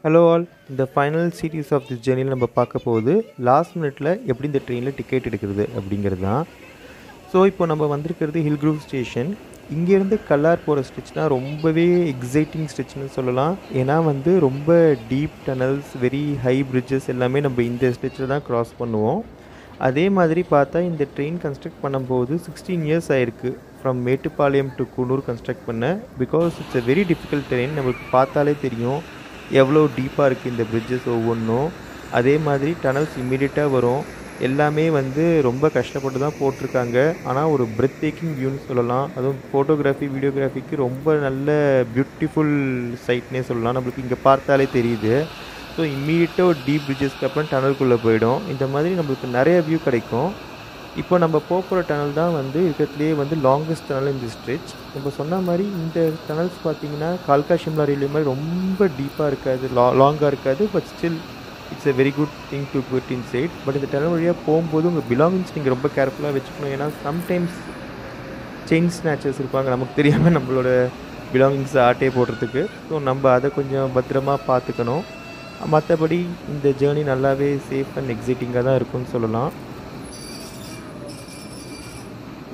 Hello all, இந்த final series of this ஜேர்னியில் நம்ம பார்க்க போகுது லாஸ்ட் மினிட்ல எப்படி இந்த ட்ரெயினில் டிக்கெட் எடுக்கிறது அப்படிங்கிறது தான். ஸோ இப்போ நம்ம வந்திருக்கிறது ஹில் க்ரூவ் ஸ்டேஷன். இங்கேருந்து கல்லார் போகிற ஸ்ட்ரெச் தான் ரொம்பவே எக்ஸைட்டிங் ஸ்ட்ரெச்னு சொல்லலாம். ஏன்னா ரொம்ப deep tunnels, very high bridges எல்லாமே நம்ம இந்த ஸ்ட்ரெச்சில் தான் க்ராஸ் பண்ணுவோம். அதே மாதிரி பார்த்தா இந்த ட்ரெயின் கன்ஸ்ட்ரக்ட் பண்ணும்போது 16 இயர்ஸ் ஆயிருக்கு from Mettupalayam to Coonoor construct பண்ண. Because it's a very difficult train. நம்மளுக்கு பார்த்தாலே தெரியும் எவ்வளோ டீப்பாக இருக்குது இந்த பிரிட்ஜஸ் ஒவ்வொன்றும். அதே மாதிரி டனல்ஸ் இம்மீடியட்டாக வரும். எல்லாமே ரொம்ப கஷ்டப்பட்டு தான் போட்டிருக்காங்க. ஆனால் ஒரு பிரெத் டேக்கிங் வியூன்னு சொல்லலாம். அதுவும் ஃபோட்டோகிராஃபி, வீடியோகிராஃபிக்கு ரொம்ப நல்ல பியூட்டிஃபுல் சைட்னே சொல்லலாம். நம்மளுக்கு இங்கே பார்த்தாலே தெரியுது. ஸோ இம்மீடியட்டாக ஒரு டீப் பிரிட்ஜஸ்க்கு அப்புறம் டனலுக்குள்ளே போயிடும். இந்த மாதிரி நம்மளுக்கு நிறைய வியூ கிடைக்கும். இப்போ நம்ம போகிற டனல் தான் இருக்கிறதுலேயே லாங்கஸ்ட் டனல் இந்த ஸ்ட்ரெச். நம்ம சொன்ன மாதிரி இந்த டனல்ஸ் பார்த்தீங்கன்னா கால்கா ஷிம்லா ரயில்வே மாதிரி ரொம்ப டீப்பாக இருக்காது, லாங்காக இருக்காது. But still it's a very good thing to good in sight. But இந்த டனல் வழியாக போகும்போது உங்கள் பிலாங்கிங்ஸ் நீங்கள் ரொம்ப கேர்ஃபுல்லாக வச்சுக்கணும். ஏன்னா சம்டைம்ஸ் செயின் ஸ்நாச்சர்ஸ் இருப்பாங்க, நமக்கு தெரியாமல் நம்மளோட பிலாங்கிங்ஸை ஆட்டே போடுறதுக்கு. ஸோ நம்ம அதை கொஞ்சம் பத்திரமா பார்த்துக்கணும். மற்றபடி இந்த ஜேர்னி நல்லாவே சேஃப் அண்ட் எக்ஸைட்டிங்காக தான் இருக்கும்னு சொல்லலாம்.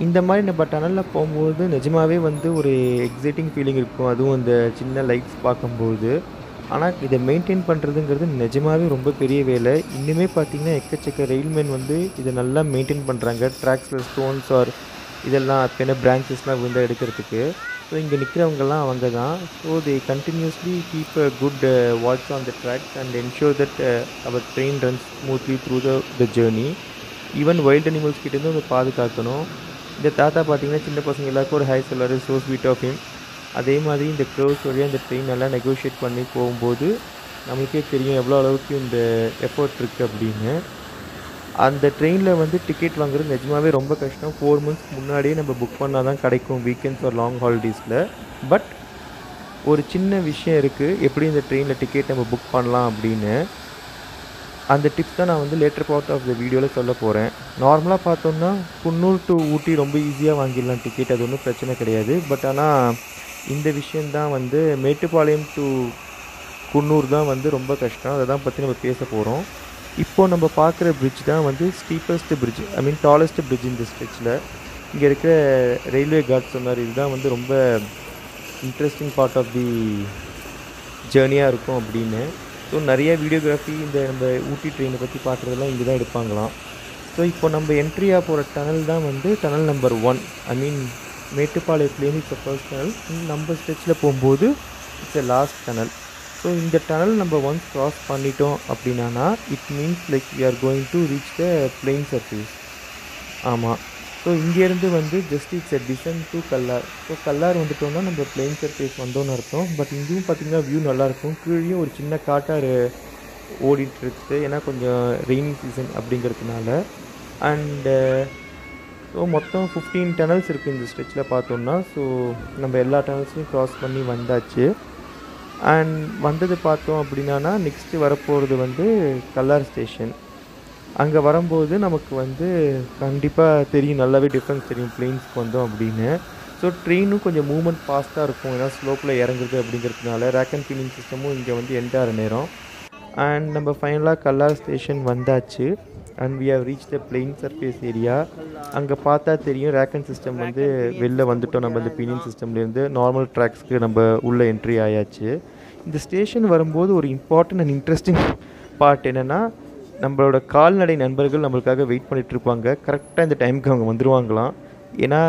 இந்த மாதிரி நம்ம டனலில் போகும்போது நிஜமாகவே ஒரு எக்ஸைட்டிங் ஃபீலிங் இருக்கும். அதுவும் இந்த சின்ன லைட்ஸ் பார்க்கும்போது. ஆனால் இதை மெயின்டைன் பண்ணுறதுங்கிறது நிஜமாகவே ரொம்ப பெரிய வேலை. இன்னுமே பார்த்திங்கன்னா எக்கச்சக்க ரயில்மேன் இதை நல்லா மெயின்டைன் பண்ணுறாங்க. ட்ராக்ஸில் ஸ்டோன்ஸ் ஆர் இதெல்லாம் அப்போன பிரான்ச்சஸ்லாம் விழுந்தால் எடுக்கிறதுக்கு. ஸோ இங்கே நிற்கிறவங்கெல்லாம் அவங்க தான். So they continuously keep a good watch on the tracks and ensure that our train runs smoothly through the journey. Even wild animals கிட்டேருந்து அதை பாதுகாக்கணும். இந்த தாத்தா பார்த்தீங்கன்னா சின்ன பசங்க எல்லாருக்கும் ஒரு ஹாய் சொல்லாரு, ஸோ ஸ்வீட் ஆஃப் ஹிம். அதே மாதிரி இந்த க்ளோஸ் வழியாக இந்த ட்ரெயின் நல்லா நெகோஷியேட் பண்ணி போகும்போது நம்மளுக்கே தெரியும் எவ்வளோ அளவுக்கு இந்த எஃபர்ட் இருக்குது அப்படின்னு. அந்த ட்ரெயினில் டிக்கெட் வாங்குறது நிஜமாகவே ரொம்ப கஷ்டம். 4 months முன்னாடியே நம்ம புக் பண்ணால் தான் கிடைக்கும், வீக்கெண்ட்ஸ் ஒரு லாங் ஹாலிடேஸில். பட் ஒரு சின்ன விஷயம் இருக்குது எப்படி இந்த ட்ரெயினில் டிக்கெட் நம்ம புக் பண்ணலாம் அப்படின்னு. அந்த டிப்ஸ் தான் நான் லேட்டர் பார்ட் ஆஃப் த வீடியோவில் சொல்ல போகிறேன். நார்மலாக பார்த்தோம்னா குன்னூர் டு ஊட்டி ரொம்ப ஈஸியாக வாங்கிடலாம் டிக்கெட், அது ஒன்றும் பிரச்சனை கிடையாது. பட் ஆனால் இந்த விஷயந்தான் மேட்டுப்பாளையம் டு குன்னூர் தான் ரொம்ப கஷ்டம். அதை தான் பற்றி நம்ம பேச போகிறோம். இப்போது நம்ம பார்க்குற பிரிட்ஜ் தான் ஸ்டீப்பஸ்ட் பிரிட்ஜ், ஐ மீன் டாலஸ்ட் பிரிட்ஜ் இந்த ஸ்ட்ரெச்சில். இங்கே இருக்கிற ரயில்வே கார்ட் சொன்னார் இதுதான் ரொம்ப இன்ட்ரெஸ்டிங் பார்ட் ஆஃப் தி ஜேர்னியாக இருக்கும் அப்படின்னு. ஸோ நிறைய வீடியோகிராஃபி இந்த நம்ம ஊட்டி ட்ரெயினை பற்றி பார்க்குறதெல்லாம் இங்கே தான் எடுப்பாங்களாம். ஸோ இப்போ நம்ம என்ட்ரியாக போகிற டனல் தான் டனல் நம்பர் 1. ஐ மீன் மேட்டுப்பாளையத்துலேருந்து இட்ஸ் ஃபர்ஸ்ட் டனல். நம்ம ஸ்ட்ரெச்சில் போகும்போது it's a last tunnel. So இந்த டனல் நம்ம ஒன்ஸ் க்ராஸ் பண்ணிட்டோம் அப்படின்னா it means like we are going to reach the plain surface. ஆமாம். ஸோ இங்கேருந்து just it's a descent to Kallar. So Kallar வந்துட்டோம்னா நம்ம பிளெயின் சர்ஃபேஸ் வந்தோன்னு அர்த்தம். பட் இங்கேயும் பார்த்திங்கன்னா வியூ நல்லாயிருக்கும். கீழேயும் ஒரு சின்ன காட்டாறு ஓடிட்டுருக்கு, ஏன்னா கொஞ்சம் ரெய்னி சீசன் அப்படிங்கிறதுனால. அண்டு ஸோ மொத்தம் 15 டனல்ஸ் இருக்குது இந்த ஸ்ட்ரெச்சில் பார்த்தோம்னா. ஸோ நம்ம எல்லா டனல்ஸையும் க்ராஸ் பண்ணி வந்தாச்சு. அண்ட் வந்தது பார்த்தோம் அப்படின்னா நெக்ஸ்ட்டு வரப்போகிறது கல்லார் ஸ்டேஷன். அங்கே வரும்போது நமக்கு கண்டிப்பாக தெரியும், நல்லாவே டிஃப்ரென்ஸ் தெரியும் பிளெயின்ஸ்க்கு வந்தோம் அப்படின்னு. ஸோ ட்ரெயினும் கொஞ்சம் மூவ்மெண்ட் ஃபாஸ்ட்டாக இருக்கும், ஏன்னா ஸ்லோப்பில் இறங்குறது அப்படிங்கிறதுனால. ரேக் அண்ட் ஃபீலிங் சிஸ்டமும் இங்கே எண்ட் ஆகிற நேரம். அண்ட் நம்ம ஃபைனலாக கல்லார் ஸ்டேஷன் வந்தாச்சு. And we have reach the plain surface area. அங்கே பார்த்தா தெரியும் ரேக் அண்ட் சிஸ்டம் வெளில வந்துட்டோம். நம்ம இந்த பீனியன் சிஸ்டம்லேருந்து நார்மல் ட்ராக்ஸ்க்கு நம்ம உள்ளே என்ட்ரி ஆயாச்சு. இந்த ஸ்டேஷன் வரும்போது ஒரு இம்பார்ட்டன்ட் அண்ட் இன்ட்ரெஸ்டிங் பார்ட் என்னென்னா, நம்மளோட கால்நடை நண்பர்கள் நம்மளுக்காக வெயிட் பண்ணிகிட்ருப்பாங்க. கரெக்டாக இந்த டைமுக்கு அவங்க வந்துடுவாங்களாம். ஏன்னா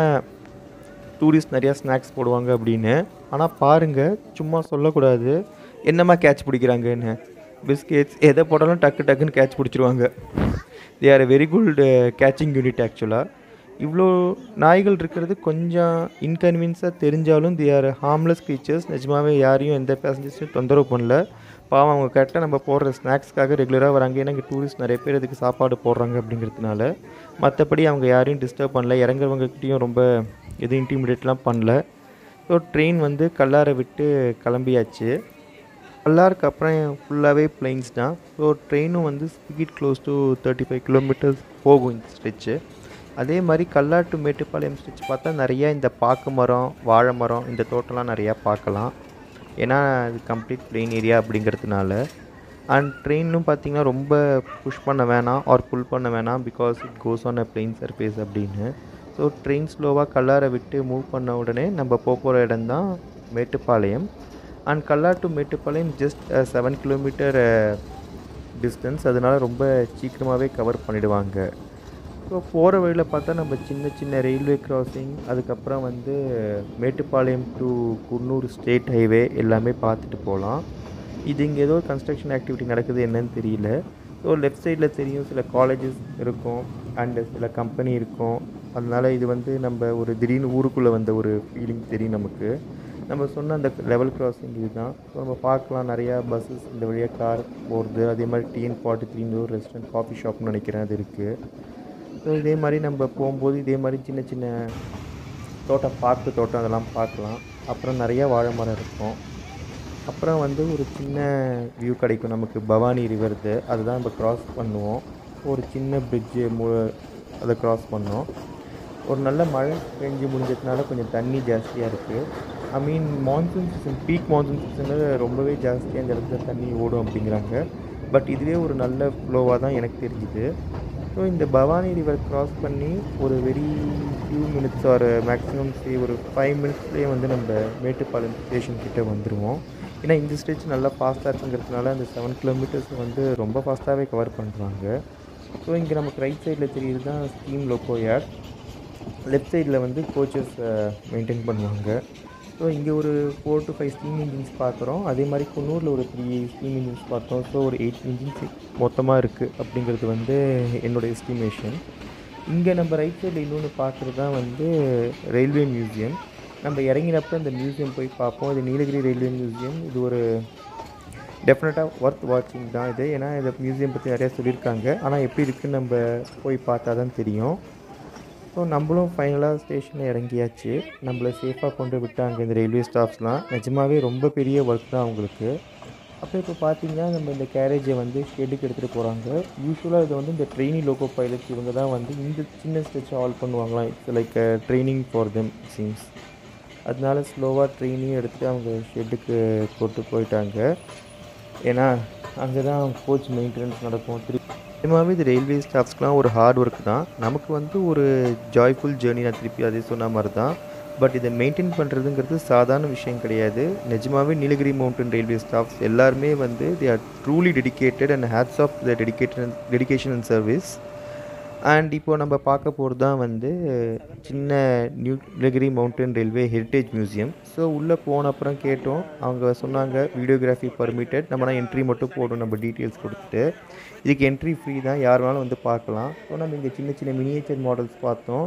டூரிஸ்ட் நிறையா ஸ்நாக்ஸ் போடுவாங்க அப்படின்னு. ஆனால் பாருங்கள், சும்மா சொல்லக்கூடாது, என்னம்மா கேட்ச் பிடிக்கிறாங்கன்னு. பிஸ்கெட்ஸ் எதை போட்டாலும் டக்குன்னு கேட்ச் பிடிச்சிருவாங்க. They are a very good catching unit ஆக்சுவலாக. இவ்வளோ நாய்கள் இருக்கிறது கொஞ்சம் இன்கன்வீனியன்ஸாக தெரிஞ்சாலும் தே ஆர் ஹார்ம்லெஸ் க்ரீச்சர்ஸ். நிஜமாகவே யாரையும் எந்த பேசஞ்சர்ஸையும் தொந்தரவு பண்ணல. பாவம், அவங்க கரெக்டாக நம்ம போடுற ஸ்நாக்ஸ்க்காக ரெகுலராக வராங்க. ஏன்னா இங்கே டூரிஸ்ட் நிறைய பேர் அதுக்கு சாப்பாடு போடுறாங்க அப்படிங்கிறதுனால. மற்றபடி அவங்க யாரையும் டிஸ்டர்ப் பண்ணல. இறங்குறவங்ககிட்டையும் ரொம்ப எதுவும் இன்டிமிடேட்லாம் பண்ணல. ஸோ ட்ரெயின் கல்லாரை விட்டு கிளம்பியாச்சு. கல்லாருக்கு அப்புறம் ஃபுல்லாகவே பிளைன்ஸ் தான். ஸோ ட்ரெயினும் ஸ்பீட் க்ளோஸ் டு 35 kilometers போகும் இந்த ஸ்ட்ரெச்சு. அதே மாதிரி கல்லார் டு மேட்டுப்பாளையம் ஸ்ட்ரெச் பார்த்தா நிறையா இந்த பாக்கு மரம், வாழை மரம், இந்த தோட்டம்லாம் நிறையா பார்க்கலாம். ஏன்னா அது கம்ப்ளீட் பிளெயின் ஏரியா அப்படிங்கிறதுனால. அண்ட் ட்ரெயினும் பார்த்திங்கன்னா ரொம்ப புஷ் பண்ண வேணாம் ஆர் புல் பண்ண வேணாம், because it goes on a plain surface அப்படின்னு. ஸோ ட்ரெயின் ஸ்லோவாக கல்லாரை விட்டு மூவ் பண்ண உடனே நம்ம போகிற இடம் தான் Mettupalayam. And Kallar to Mettupalayam just 7 kilometre distance, அதனால ரொம்ப சீக்கிரமாகவே கவர் பண்ணிடுவாங்க. ஸோ போகிற வழியில் பார்த்தா நம்ம சின்ன சின்ன ரயில்வே கிராசிங், அதுக்கப்புறம் வந்து Mettupalayam to Coonoor state highway எல்லாமே பார்த்துட்டு போகலாம். இது இங்கே ஏதோ கன்ஸ்ட்ரக்ஷன் ஆக்டிவிட்டி நடக்குது என்னன்னு தெரியல. ஸோ லெஃப்ட் சைடில் தெரியும் சில காலேஜஸ் இருக்கும் அண்டு சில கம்பெனி இருக்கும். அதனால் இது வந்து நம்ம ஒரு திடீர்னு ஊருக்குள்ளே வந்த ஒரு ஃபீலிங் தெரியும் நமக்கு. நம்ம சொன்ன அந்த லெவல் கிராசிங் இதுதான். ஸோ நம்ம பார்க்கலாம் நிறையா பஸ்ஸஸ் இந்த வழியாக கார் போகிறது. அதே மாதிரி TN43 ஒரு ரெஸ்டாரண்ட் காஃபி ஷாப்னு நினைக்கிறேன் அது இருக்குது. ஸோ இதே மாதிரி நம்ம போகும்போது இதே மாதிரி சின்ன சின்ன தோட்டம், பார்க்கு தோட்டம் அதெல்லாம் பார்க்கலாம். அப்புறம் நிறையா வாழை மரம் இருக்கும். அப்புறம் வந்து ஒரு சின்ன வியூ கிடைக்கும் நமக்கு பவானி ரிவர்து, அதுதான் நம்ம க்ராஸ் பண்ணுவோம். ஒரு சின்ன பிரிட்ஜு அதை க்ராஸ் பண்ணோம். ஒரு நல்ல மழை பெஞ்சு முடிஞ்சதுனால கொஞ்சம் தண்ணி ஜாஸ்தியாக இருக்குது. ஐ மீன் மான்சூன் சீசன், பீக் மான்சூன் சீசனில் ரொம்பவே ஜாஸ்தியாக இந்த இடத்துல தண்ணி ஓடும் அப்படிங்கிறாங்க. பட் இதுவே ஒரு நல்ல ஃப்ளோவாக தான் எனக்கு தெரிஞ்சுது. ஸோ இந்த பவானி ரிவர் க்ராஸ் பண்ணி ஒரு வெரி ஃபியூ மினிட்ஸ் ஒரு மேக்ஸிமம் ஒரு 5 மினிட்ஸ்லேயே வந்து நம்ம மேட்டுப்பாளையம் ஸ்டேஷன் கிட்டே வந்துடுவோம். ஏன்னா இந்த ஸ்டேஜ் நல்லா ஃபாஸ்ட்டாக இருக்குங்கிறதுனால அந்த 7 கிலோமீட்டர்ஸ் வந்து ரொம்ப ஃபாஸ்ட்டாகவே கவர் பண்ணுறாங்க. ஸோ இங்கே நமக்கு ரைட் சைடில் தெரியுது தான் ஸ்டீம் லோக்கோ யார்ட், லெஃப்ட் சைடில் வந்து கோச்சஸ் மெயின்டைன் பண்ணுவாங்க. ஸோ இங்கே ஒரு 4 to 5 ஸ்டீம் இன்ஜின்ஸ் பார்க்குறோம். அதே மாதிரி குன்னூரில் ஒரு 3 ஸ்டீம் இன்ஜின்ஸ் பார்த்தோம். ஸோ ஒரு 8 இன்ஜின்ஸ் மொத்தமாக இருக்குது அப்படிங்கிறது வந்து என்னோடய எஸ்டிமேஷன். இங்கே நம்ம ரைட் சைடில் இன்னொன்று பார்க்குறது தான் வந்து ரயில்வே மியூசியம். நம்ம இறங்கினப்போ இந்த மியூசியம் போய் பார்ப்போம். இது நீலகிரி ரயில்வே மியூசியம். இது ஒரு டெஃபினட்டாக ஒர்த் வாட்சிங் தான் இது. ஏன்னா இந்த மியூசியம் பற்றி நிறையா சொல்லியிருக்காங்க. ஆனால் எப்படி இருக்குதுன்னு நம்ம போய் பார்த்தா தான் தெரியும். ஸோ நம்மளும் ஃபைனலாக ஸ்டேஷனில் இறங்கியாச்சு. நம்மளை சேஃபாக கொண்டு விட்டாங்க இந்த ரயில்வே ஸ்டாஃப்ஸ்லாம். நிஜமாகவே ரொம்ப பெரிய ஒர்க் தான் அவங்களுக்கு. அப்போ இப்போ பார்த்தீங்கன்னா நம்ம இந்த கேரேஜை வந்து ஷெட்டுக்கு எடுத்துகிட்டு போகிறாங்க. யூஸ்வலாக இது வந்து இந்த ட்ரெயினி லோக்கோ பைலட்ஸ் இவங்க தான் வந்து இந்த சின்ன ஸ்டெச்சை ஆல் பண்ணுவாங்களாம். It's like training for them seems. அதனால ஸ்லோவாக ட்ரெயினையும் எடுத்துகிட்டு அவங்க ஷெட்டுக்கு போட்டு போயிட்டாங்க. ஏன்னா அங்கே தான் கோச் மெயின்டெனன்ஸ் நடக்கும். நிஜமாகவே இது ரயில்வே ஸ்டாஃப்ஸ்க்குலாம் ஒரு ஹார்ட் ஒர்க் தான். நமக்கு வந்து ஒரு ஜாய்ஃபுல் ஜேர்னி, நான் திருப்பி அதே சொன்ன மாதிரி தான். பட் இதை மெயின்டைன் பண்ணுறதுங்கிறது சாதாரண விஷயம் கிடையாது. நிஜமாகவே நீலகிரி மவுண்டன் ரயில்வே ஸ்டாஃப்ஸ் எல்லாருமே வந்து they are truly dedicated and hats off the dedication and service. And இப்போது நம்ம பார்க்க போகிறது தான் வந்து சின்ன Nilgiri mountain railway heritage museum. So உள்ளே போன அப்புறம் கேட்டோம். அவங்க சொன்னாங்க வீடியோகிராஃபி பர்மிட்டட், நம்மனா என்ட்ரி மட்டும் போடணும் நம்ம டீட்டெயில்ஸ் கொடுத்துட்டு. இதுக்கு என்ட்ரி ஃப்ரீ தான், யார் வேணாலும் வந்து பார்க்கலாம். ஸோ நம்ம இங்கே சின்ன சின்ன மினியேச்சர் மாடல்ஸ் பார்த்தோம்.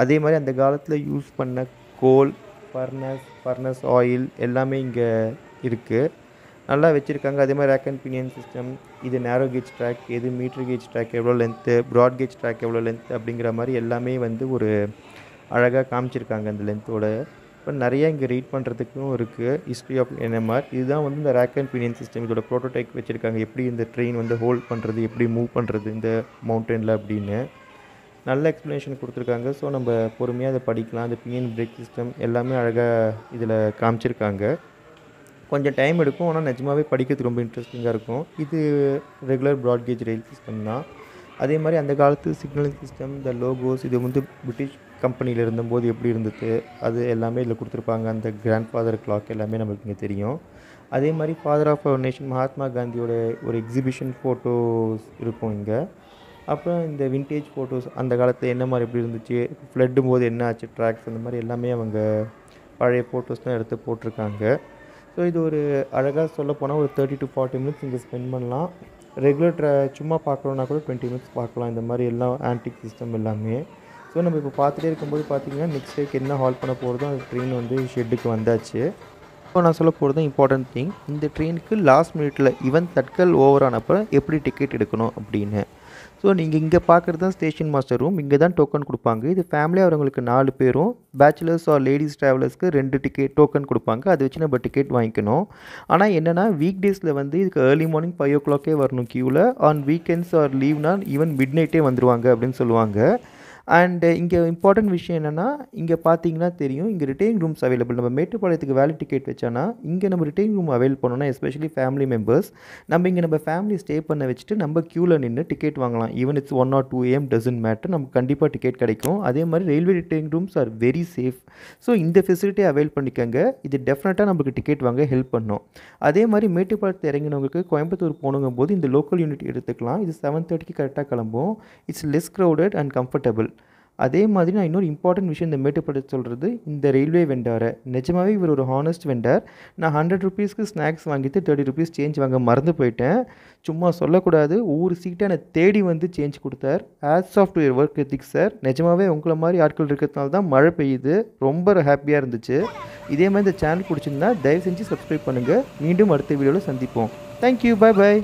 அதே மாதிரி அந்த காலத்தில் யூஸ் பண்ண கோல், ஃபர்னஸ் ஆயில் எல்லாமே இங்கே இருக்குது, நல்லா வச்சுருக்காங்க. அதே மாதிரி ரேக் அண்ட் பினியன் சிஸ்டம், இது நேரோ கேஜ் ட்ராக், எது மீட்டர் கேஜ் ட்ராக் எவ்வளோ லென்த்து, ப்ராட் கேஜ் ட்ராக் எவ்வளோ லென்த் அப்படிங்கிற மாதிரி எல்லாமே வந்து ஒரு அழகாக காமிச்சிருக்காங்க அந்த லென்த்தோட. இப்போ நிறையா இங்கே ரீட் பண்ணுறதுக்கும் இருக்குது. ஹிஸ்ட்ரி ஆஃப் NMR இதுதான் வந்து இந்த ரேக் அண்ட் பினியன் சிஸ்டம். இதோட ப்ரோட்டோடைப் வச்சுருக்காங்க, எப்படி இந்த ட்ரெயின் வந்து ஹோல்ட் பண்ணுறது, எப்படி மூவ் பண்ணுறது இந்த மவுண்டனில் அப்படின்னு நல்ல எக்ஸ்ப்ளனேஷன் கொடுத்துருக்காங்க. ஸோ நம்ம பொறுமையாக அதை படிக்கலாம். அந்த பினியன் பிரேக் சிஸ்டம் எல்லாமே அழகாக இதில் காமிச்சிருக்காங்க. கொஞ்சம் டைம் எடுக்கும், ஆனால் நிஜமாகவே படிக்கிறதுக்கு ரொம்ப இன்ட்ரெஸ்டிங்காக இருக்கும். இது ரெகுலர் ப்ராட்கேஜ் ரயில் சிஸ்டம் தான். அதே மாதிரி அந்த காலத்து சிக்னலிங் சிஸ்டம், இந்த லோகோஸ், இது வந்து பிரிட்டிஷ் கம்பெனியில் இருந்தபோது எப்படி இருந்தது அது எல்லாமே இதில் கொடுத்துருப்பாங்க. அந்த கிராண்ட் ஃபாதர் கிளாக் எல்லாமே நம்மளுக்கு இங்கே தெரியும். அதே மாதிரி father of our nation Mahatma காந்தியோட ஒரு எக்ஸிபிஷன் ஃபோட்டோஸ் இருக்கும் இங்கே. அப்புறம் இந்த விண்டேஜ் ஃபோட்டோஸ், அந்த காலத்தில் என்ன மாதிரி எப்படி இருந்துச்சு, ஃப்ளட்டும் போது என்ன ஆச்சு, ட்ராக்ஸ், அந்த மாதிரி எல்லாமே அவங்க பழைய ஃபோட்டோஸ் தான் எடுத்து போட்டிருக்காங்க. ஸோ இது ஒரு அழகாக சொல்ல போனால் ஒரு 30 to 40 மினிட்ஸ் இங்கே ஸ்பெண்ட் பண்ணலாம். ரெகுலர் சும்மா பார்க்குறோன்னா கூட 20 மினிட்ஸ் பார்க்கலாம். இந்த மாதிரி எல்லாம் ஆன்டிக் சிஸ்டம் எல்லாமே. ஸோ நம்ம இப்போ பார்த்துட்டே இருக்கும்போது பார்த்தீங்கன்னா நெக்ஸ்ட் டேக்கு என்ன ஹால் பண்ண போகிறதோ அந்த ட்ரெயின் வந்து ஷெட்டுக்கு வந்தாச்சு. இப்போ நான் சொல்ல போகிறது இம்பார்ட்டன்ட் திங், இந்த ட்ரெயினுக்கு லாஸ்ட் மினிட்ல ஈவன் தட்கல் ஓவர் ஆனப்போ எப்படி டிக்கெட் எடுக்கணும் அப்படின்னு. ஸோ நீங்கள் இங்கே பார்க்குறது தான் ஸ்டேஷன் மாஸ்டர் ரூம். இங்கே தான் டோக்கன் கொடுப்பாங்க. இது ஃபேமிலியாக வரவங்களுக்கு 4 பேரும், பேச்சுலர்ஸ் ஆர் லேடிஸ் ட்ராவலர்ஸ்க்கு 2 டிக்கெட் டோக்கன் கொடுப்பாங்க. அதை வச்சு நம்ம டிக்கெட் வாங்கிக்கணும். ஆனால் என்னென்னா வீக் டேஸில் வந்து இதுக்கு ஏர்லி மார்னிங் 5 o'clock வரணும் க்யூவில். ஆன் வீக்கெண்ட்ஸ் ஆர் லீவ்னால் ஈவன் மிட் நைட்டே வந்துடுவாங்க அப்படின்னு சொல்லுவாங்க. அண்ட் இங்கே இம்பார்ட்டன்ட் விஷயம் என்னென்னா, இங்கே பார்த்தீங்கன்னா தெரியும், இங்கே ரிட்டைனிங் ரூம்ஸ் அவைலபிள். நம்ம மேட்டுப்பாளையத்துக்கு வேலிட் டிக்கெட் வச்சோன்னா, இங்கே நம்ம ரிட்டைனிங் ரூம் அவைல் பண்ணோம்னா, எஸ்பெஷலி ஃபேமிலி மெம்பர்ஸ், நம்ம ஃபேமிலி ஸ்டே பண்ண வச்சுட்டு நம்ம க்யூவில் நின்று டிக்கெட் வாங்கலாம். Even it's 1 or 2 AM doesn't matter, நமக்கு கண்டிப்பாக டிக்கெட் கிடைக்கும். அதே மாதிரி railway retaining rooms are very safe. So இந்த ஃபெசிலிட்டியை அவைல் பண்ணிக்கங்க. இது டெஃபினட்டாக நமக்கு டிக்கெட் வாங்க ஹெல்ப் பண்ணும். அதே மாதிரி மேட்டுப்பாளையத்தில் இறங்கினவங்களுக்கு கோயம்புத்தூர் போகணுங்கும் போது இந்த லோக்கல் யூனிட் எடுத்துக்கலாம். இது 7:30க்கு கரெக்டாக கிளம்பும். It's less crowded and comfortable. அதே மாதிரி நான் இன்னொரு இம்பார்ட்டன்ட் விஷயம் இந்த மேட்டுப்பாளையத்தை சொல்கிறது, இந்த ரயில்வே வெண்டாரை நிஜமாகவே இவர் ஒரு ஹானஸ்ட் வெண்டார். நான் 100 ருபீஸ்க்கு ஸ்நாக்ஸ் வாங்கிட்டு 30 ருபீஸ் சேஞ்ச் வாங்க மறந்து போயிட்டேன். சும்மா சொல்லக்கூடாது, ஒவ்வொரு சீட்டை என்னை தேடி வந்து சேஞ்ச் கொடுத்தார். Hats off to your work ethics sir. நிஜமாகவே உங்களை மாதிரி ஆட்கள் இருக்கிறதுனால தான் மழை பெய்யுது. ரொம்ப ஹாப்பியாக இருந்துச்சு. இதே மாதிரி இந்த சேனல் பிடிச்சிருந்தா தயவு செஞ்சு சப்ஸ்கிரைப் பண்ணுங்கள். மீண்டும் அடுத்த வீடியோவில் சந்திப்போம். தேங்க்யூ. Bye bye.